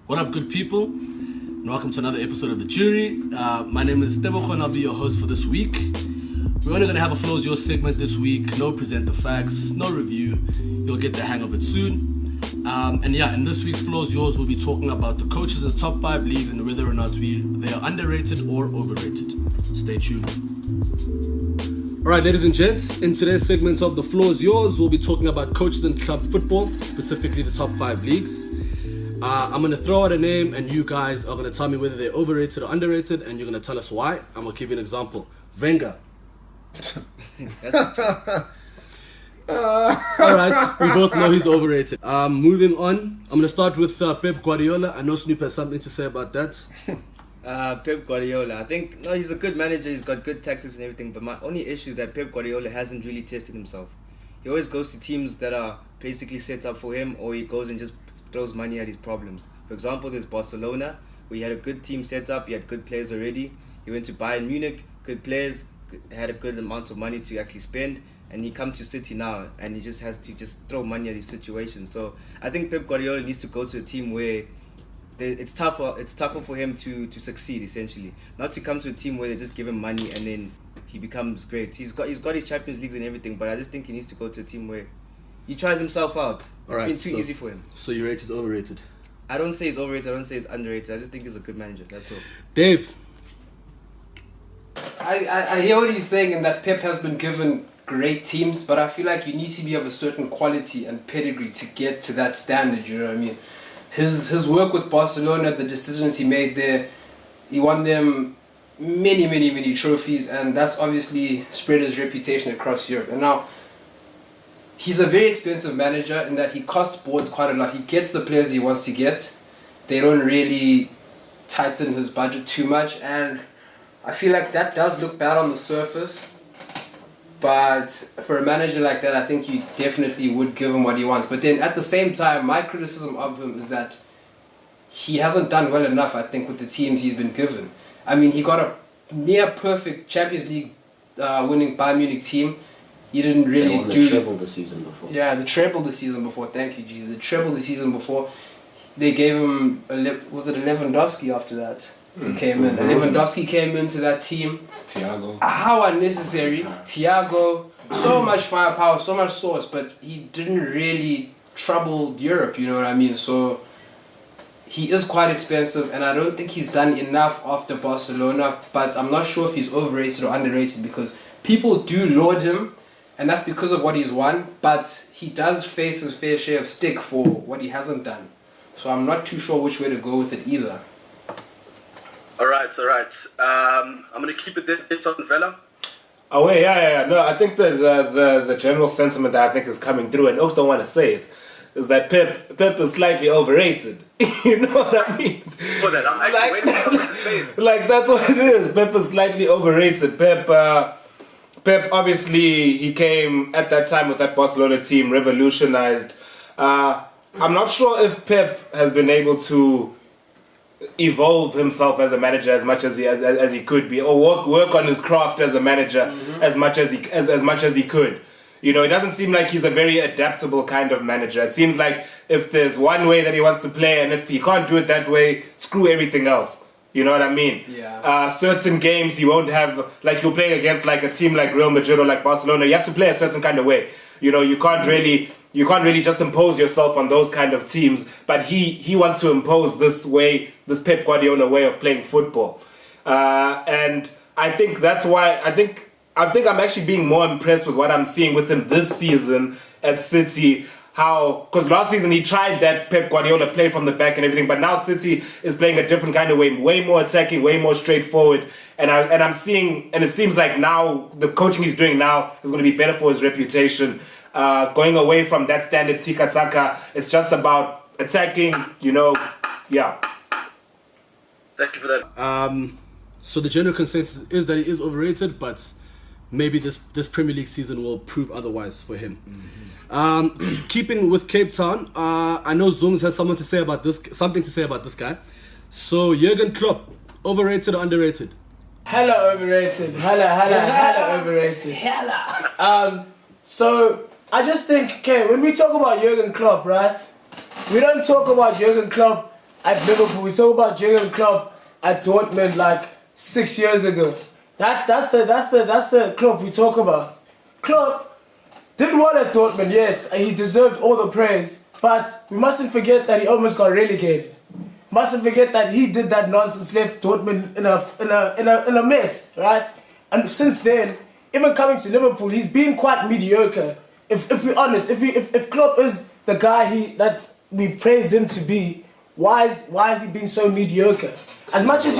What up, good people? And welcome to another episode of The Jury. My name is Tebogo and I'll be your host for this week. We're only going to have a Flows Yours segment this week. No present the facts, no review. You'll get the hang of it soon. In this week's Flows Yours, we'll be talking about the coaches in the top 5 leagues and whether or not they are underrated or overrated. Stay tuned. Alright, ladies and gents, in today's segment of The Floors Yours, we'll be talking about coaches in club football, specifically the top 5 leagues. I'm going to throw out a name and you guys are going to tell me whether they're overrated or underrated, and you're going to tell us why. I'm going to give you an example. Wenger. Alright, we both know he's overrated. Moving on, I'm going to start with Pep Guardiola. I know Snoop has something to say about that. Pep Guardiola, I think, he's a good manager, he's got good tactics and everything, but my only issue is that Pep Guardiola hasn't really tested himself. He always goes to teams that are basically set up for him, or he goes and just throws money at his problems. For example, there's Barcelona, where he had a good team set up, he had good players already. He went to Bayern Munich, good players, had a good amount of money to actually spend, and he comes to City now, and he just has to just throw money at his situation. So I think Pep Guardiola needs to go to a team where it's tougher for him to succeed, essentially. Not to come to a team where they just give him money and then he becomes great. He's got his Champions Leagues and everything, but I just think he needs to go to a team where he tries himself out. It's been too easy for him. So you rate he's overrated? I don't say he's overrated, I don't say he's underrated. I just think he's a good manager, that's all. Dave? I hear what he's saying in that Pep has been given great teams, but I feel like you need to be of a certain quality and pedigree to get to that standard, you know what I mean? His work with Barcelona, the decisions he made there, he won them many trophies, and that's obviously spread his reputation across Europe. And now, he's a very expensive manager in that he costs boards quite a lot. He gets the players he wants to get. They don't really tighten his budget too much, and I feel like that does look bad on the surface. But for a manager like that, I think you definitely would give him what he wants. But then at the same time, my criticism of him is that he hasn't done well enough, I think, with the teams he's been given. I mean, he got a near perfect Champions League winning Bayern Munich team. He didn't really won the treble the season before. Yeah, the treble the season before. Thank you, Jesus. The treble the season before. They gave him, was it Lewandowski after that? Who came in. And Lewandowski came into that team. Thiago. How unnecessary. Thiago. So much firepower, so much sauce, but he didn't really trouble Europe, you know what I mean? So he is quite expensive, and I don't think he's done enough after Barcelona, but I'm not sure if he's overrated or underrated because people do laud him, and that's because of what he's won, but he does face his fair share of stick for what he hasn't done. So I'm not too sure which way to go with it either. Alright. I'm going to keep it there. It's on Vela. Oh wait, yeah. No, I think the general sentiment that I think is coming through, and Oaks don't want to say it, is that Pep is slightly overrated. You know what I mean? For that, I'm actually waiting for someone to say it. Like, that's what it is. Pep is slightly overrated. Pep obviously, he came at that time with that Barcelona team, revolutionized. I'm not sure if Pep has been able to evolve himself as a manager as much as he could be, or work on his craft as a manager as much as he could. You know, it doesn't seem like he's a very adaptable kind of manager. It seems like if there's one way that he wants to play, and if he can't do it that way, screw everything else. You know what I mean? Yeah. Certain games he won't have, like you're playing against like a team like Real Madrid or like Barcelona, you have to play a certain kind of way. You know, you can't really just impose yourself on those kind of teams, but he wants to impose this Pep Guardiola way of playing football. And I think that's why I think I'm actually being more impressed with what I'm seeing with him this season at City. Because last season he tried that Pep Guardiola play from the back and everything, but now City is playing a different kind of way more attacking, way more straightforward. And I'm seeing, and it seems like now the coaching he's doing now is going to be better for his reputation. Going away from that standard tiki-taka, it's just about attacking, you know, yeah. Thank you for that. So the general consensus is that he is overrated, but maybe this Premier League season will prove otherwise for him. Keeping with Cape Town, I know Zungs has something to say about this guy. So Jurgen Klopp, overrated or underrated? Hella overrated. Hella overrated. So I just think, okay, when we talk about Jurgen Klopp, right? We don't talk about Jurgen Klopp at Liverpool. We talk about Jurgen Klopp at Dortmund like 6 years ago. That's the Klopp we talk about. Klopp did well at Dortmund, yes, and he deserved all the praise. But we mustn't forget that he almost got relegated. Mustn't forget that he did that nonsense, left Dortmund in a mess, right? And since then, even coming to Liverpool, he's been quite mediocre. If we're honest, if Klopp is the guy that we praised him to be, why is he being so mediocre? As much as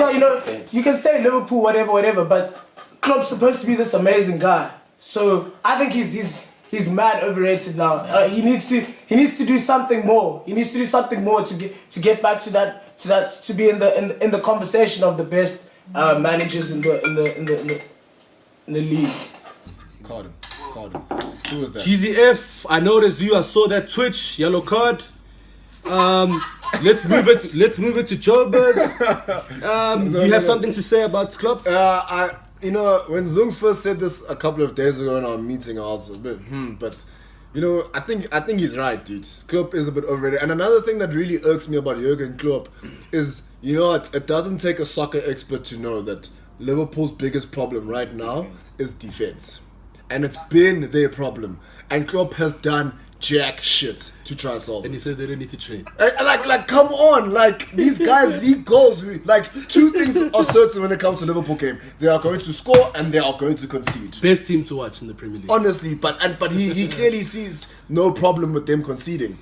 you can say Liverpool, whatever, but Klopp's supposed to be this amazing guy. So I think he's mad overrated now. He needs to do something more. He needs to do something more to get back to that to be in the conversation of the best managers in the league. Card him. Who was that? GZF, I noticed you. I saw that Twitch yellow card. Let's move it to Joburg. You have something to say about Klopp? When Zungs first said this a couple of days ago in our meeting, I was a bit but I think he's right, dude. Klopp is a bit overrated. And another thing that really irks me about Jurgen Klopp is, it doesn't take a soccer expert to know that Liverpool's biggest problem right now is defense. And it's been their problem. And Klopp has done jack shit to try to solve it. And he said they don't need to train. Like, come on. Like, these guys need goals. Two things are certain when it comes to Liverpool game. They are going to score and they are going to concede. Best team to watch in the Premier League. Honestly, but he clearly sees no problem with them conceding.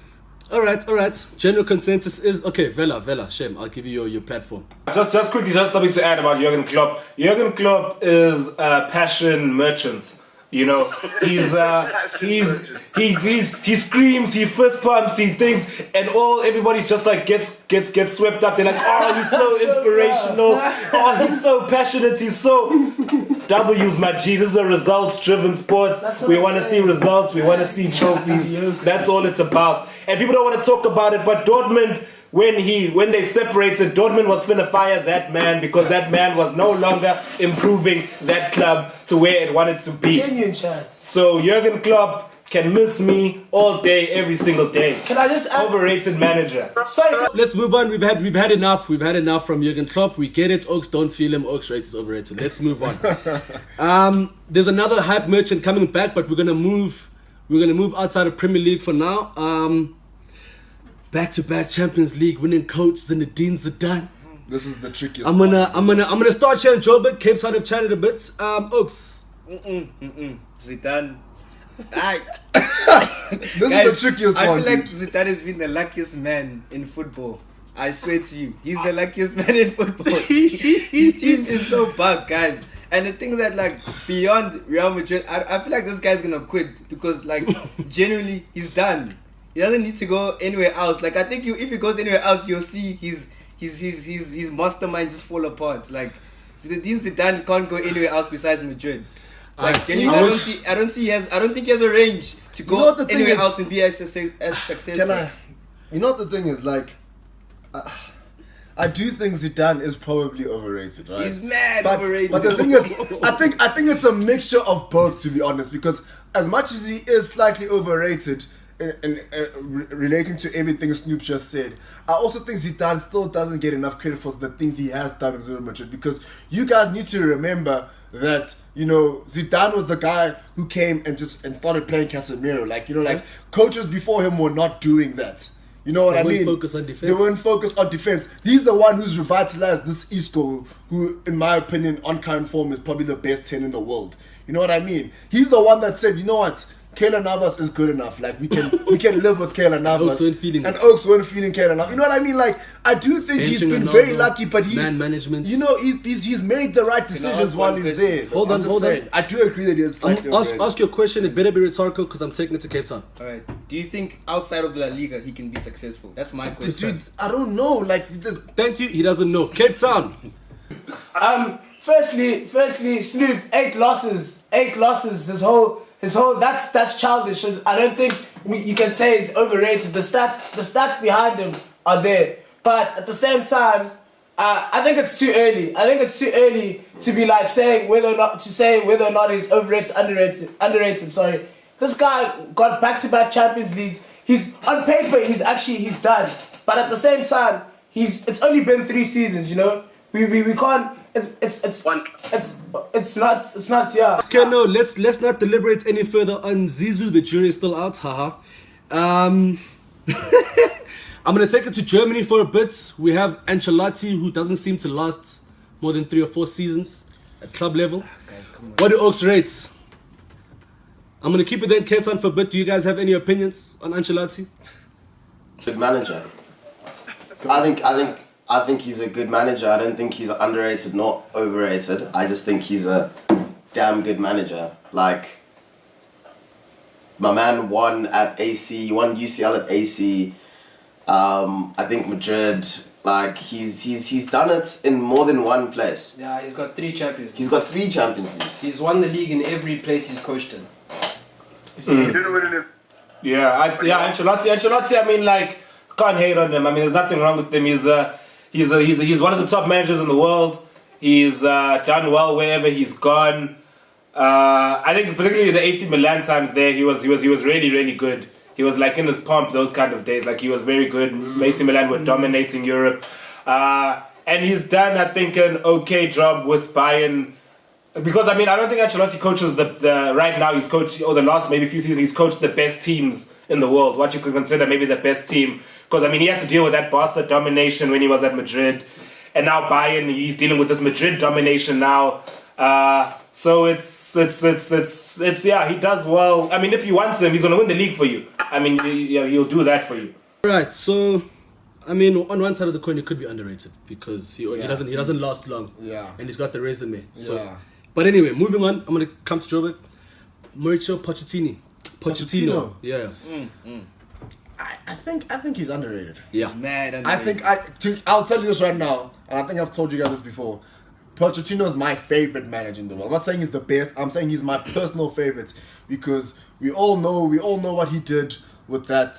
All right. General consensus is okay. Vela, Shem, I'll give you your platform. Just quickly, just something to add about Jurgen Klopp. Jurgen Klopp is a passion merchant. He's he screams, he fist pumps, he thinks, and everybody's just like gets swept up. They're like, oh, he's so inspirational, oh, he's so passionate, he's so W's, my G. This is a results-driven sport. We want to see results, we want to see trophies. That's all it's about. And people don't want to talk about it, but Dortmund, when they separated, Dortmund was finna fire that man because that man was no longer improving that club to where it wanted to be. Genuine chat. So Jurgen Klopp can miss me all day, every single day. Can I just add? Overrated manager. Sorry. Let's move on. We've had enough. We've had enough from Jurgen Klopp. We get it. Oaks don't feel him. Oaks rate is overrated. Let's move on. There's another hype merchant coming back, but we're gonna move outside of Premier League for now. Back-to-back Champions League winning coach Zinedine Zidane. This is the trickiest. I'm gonna start here in Joburg. Cape Town have chatted a bit. Oaks. Zidane. This is the trickiest one. I feel like Zidane has been the luckiest man in football. I swear to you, he's the luckiest man in football. His team is so bug, guys. And the things that, like, beyond Real Madrid, I feel like this guy's gonna quit because, like, genuinely, he's done. He doesn't need to go anywhere else. Like, I think if he goes anywhere else, you'll see his mastermind just fall apart. Like, Zinedine Zidane can't go anywhere else besides Madrid. Like, genuinely, I don't think he has a range to go anywhere else and be as successful. The thing is, like, I do think Zidane is probably overrated, right? He's mad overrated. But the thing is, I think it's a mixture of both, to be honest, because as much as he is slightly overrated, and relating to everything Snoop just said, I also think Zidane still doesn't get enough credit for the things he has done with Real Madrid, because you guys need to remember that Zidane was the guy who came and started playing Casemiro. Like coaches before him were not doing that. You know what I mean? They weren't focused on defense. He's the one who's revitalized this Isco, who, in my opinion, on current form is probably the best 10 in the world. You know what I mean? He's the one that said, you know what? Keylor Navas is good enough. Like, we can live with Keylor Navas. Oaks weren't feeling Keylor Navas. You know what I mean? Like, I do think he's been very lucky, but man management. He's made the right decisions while he's there. Hold on. I do agree that he's slightly ask your question. It better be rhetorical because I'm taking it to Cape Town. Alright. Do you think outside of La Liga he can be successful? That's my question. Dude, I don't know. Like, thank you. He doesn't know. Cape Town. Firstly, Snoop, 8 losses. His whole that's childish. I don't think you can say he's overrated. The stats behind him are there, but at the same time, I think it's too early. I think it's too early to be like saying whether or not he's overrated, underrated. Sorry, this guy got back-to-back Champions Leagues. He's on paper, he's done, but at the same time, It's only been 3 seasons, you know. We can't. It's not. Yeah. Okay, no, let's not deliberate any further on Zizou. The jury is still out. Haha. I'm gonna take it to Germany for a bit. We have Ancelotti, who doesn't seem to last more than 3 or 4 seasons at club level. Guys, come on. What do Oaks rate? I'm gonna keep it there in Cape Town for a bit. Do you guys have any opinions on Ancelotti? Good manager. I think he's a good manager. I don't think he's underrated nor overrated. I just think he's a damn good manager. Like, my man won at AC, won UCL at AC. I think Madrid. Like, he's done it in more than one place. Yeah, he's got 3 Champions League. He's got 3 Champions Leagues. He's won the league in every place he's coached in. Ancelotti. I mean, like, can't hate on him. I mean, there's nothing wrong with him. He's one of the top managers in the world. He's done well wherever he's gone. I think particularly the AC Milan times there, he was really, really good. He was like in his pomp those kind of days. Like, he was very good. AC Milan were dominating Europe, and he's done, I think, an okay job with Bayern. Because, I mean, I don't think Ancelotti coaches the right now. He's coached, or the last maybe few seasons, he's coached the best teams in the world. What you could consider maybe the best team. Because, I mean, he had to deal with that Barca domination when he was at Madrid. And now Bayern, he's dealing with this Madrid domination now. So it's yeah, he does well. I mean, if you want him, he's going to win the league for you. I mean, he'll do that for you. Right, so I mean, on one side of the coin, he could be underrated because he doesn't last long. Yeah. And he's got the resume. So, Yeah. But anyway, moving on. I'm gonna come to Joburg. Mauricio Pochettino. Yeah. I think he's underrated. Yeah. Mad. I'll tell you this right now, and I think I've told you guys this before. Pochettino is my favorite manager in the world. I'm not saying he's the best. I'm saying he's my personal favorite because we all know what he did with that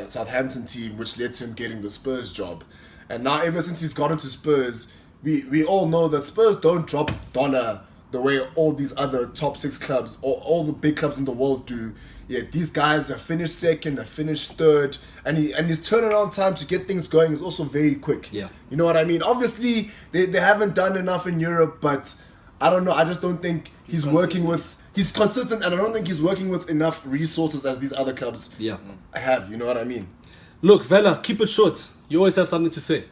Southampton team, which led to him getting the Spurs job. And now, ever since he's gotten to Spurs, we all know that Spurs don't drop dollar the way all these other top 6 clubs or all the big clubs in the world do. Yeah, these guys have finished second, have finished third, and his turnaround time to get things going is also very quick. Yeah. You know what I mean? Obviously, they haven't done enough in Europe, but I don't know. I just don't think he's working with... He's consistent, and I don't think he's working with enough resources as these other clubs have. You know what I mean? Look, Vela, keep it short. You always have something to say.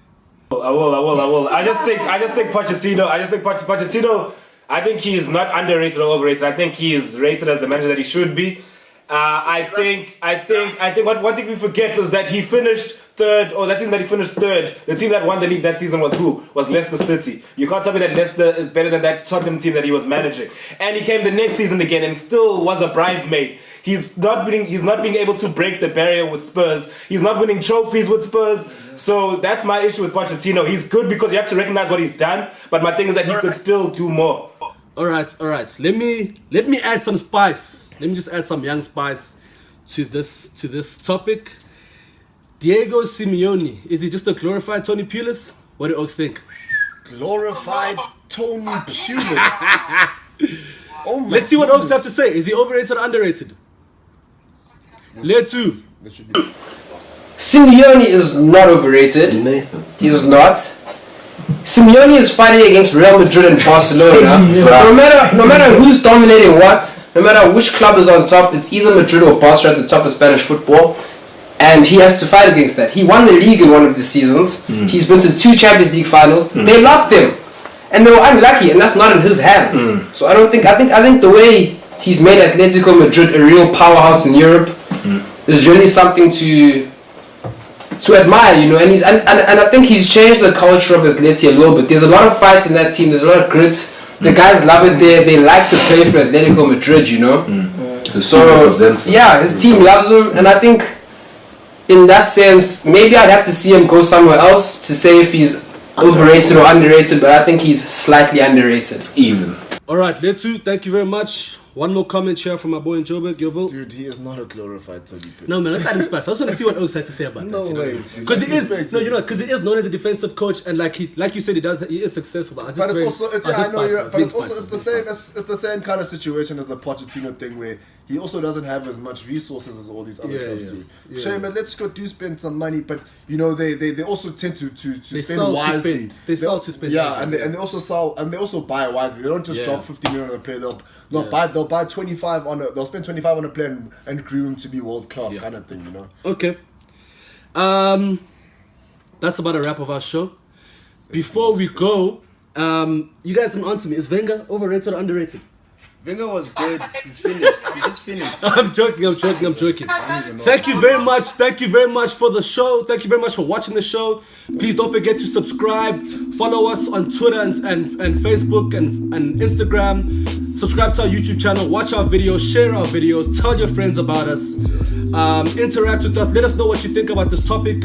I will. I just think Pochettino. Pochettino. I think he is not underrated or overrated. I think he is rated as the manager that he should be. I think one thing we forget is that he finished third, or that team that he finished third. The team that won the league that season was who? Was Leicester City. You can't tell me that Leicester is better than that Tottenham team that he was managing. And he came the next season again and still was a bridesmaid. He's not being able to break the barrier with Spurs. He's not winning trophies with Spurs. So that's my issue with Pochettino. He's good because you have to recognize what he's done, but my thing is that he could still do more. All right. Let me add some spice. Let me just add some young spice to this topic. Diego Simeone, is he just a glorified Tony Pulis? What do Oaks think? Glorified Tony Pulis. Let's see what Oaks have to say. Is he overrated or underrated? Layer 2. Simeone is not overrated. Nathan. He is not. Simeone is fighting against Real Madrid and Barcelona. No matter who's dominating what, no matter which club is on top, it's either Madrid or Barca at the top of Spanish football. And he has to fight against that. He won the league in one of the seasons. He's been to 2 Champions League finals. They lost them. And they were unlucky, and that's not in his hands. So I think the way he's made Atletico Madrid a real powerhouse in Europe is really something to admire, you know. And I think he's changed the culture of Atleti a little bit. There's a lot of fights in that team. There's a lot of grit. The guys love it there. They like to play for Atletico Madrid, you know. So yeah, his team loves him, and I think in that sense, maybe I'd have to see him go somewhere else to say if he's overrated or underrated, but I think he's slightly underrated. Even. All right, Letsu, thank you very much. One more comment here from my boy in Joburg, Yovel. Dude, he is not a glorified Toby Pitt. No man, let's add his spice. I just want to see what Oaks had to say about No that. You know? way, dude. Because he is, Respect no, him. you know, because he is known as a defensive coach, and like you said, he is successful. But, But it's also, it's it's the same kind of situation as the Pochettino thing where he also doesn't have as much resources as all these other clubs do. Yeah. Shame, man, let's go do spend some money, but you know they also tend to They spend sell to wisely. spend. They sell to spend. Yeah, and they also sell and they also buy wisely. They don't just Yeah. drop 50 million on a player. They'll buy 25 they'll spend 25 on a player and groom him to be world class kind of thing, you know. Okay. That's about a wrap of our show. Before we go, you guys didn't answer me. Is Wenger overrated or underrated? Wenger was good. He's finished. He just finished. I'm joking. Thank you very much for the show. Thank you very much for watching the show. Please don't forget to subscribe. Follow us on Twitter and Facebook and Instagram. Subscribe to our YouTube channel. Watch our videos. Share our videos. Tell your friends about us. Interact with us. Let us know what you think about this topic.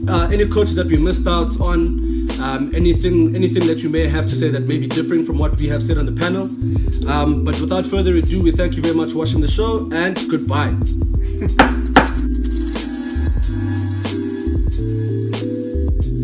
Any coaches that we missed out on. Anything that you may have to say that may be different from what we have said on the panel. But without further ado, we thank you very much for watching the show, and goodbye.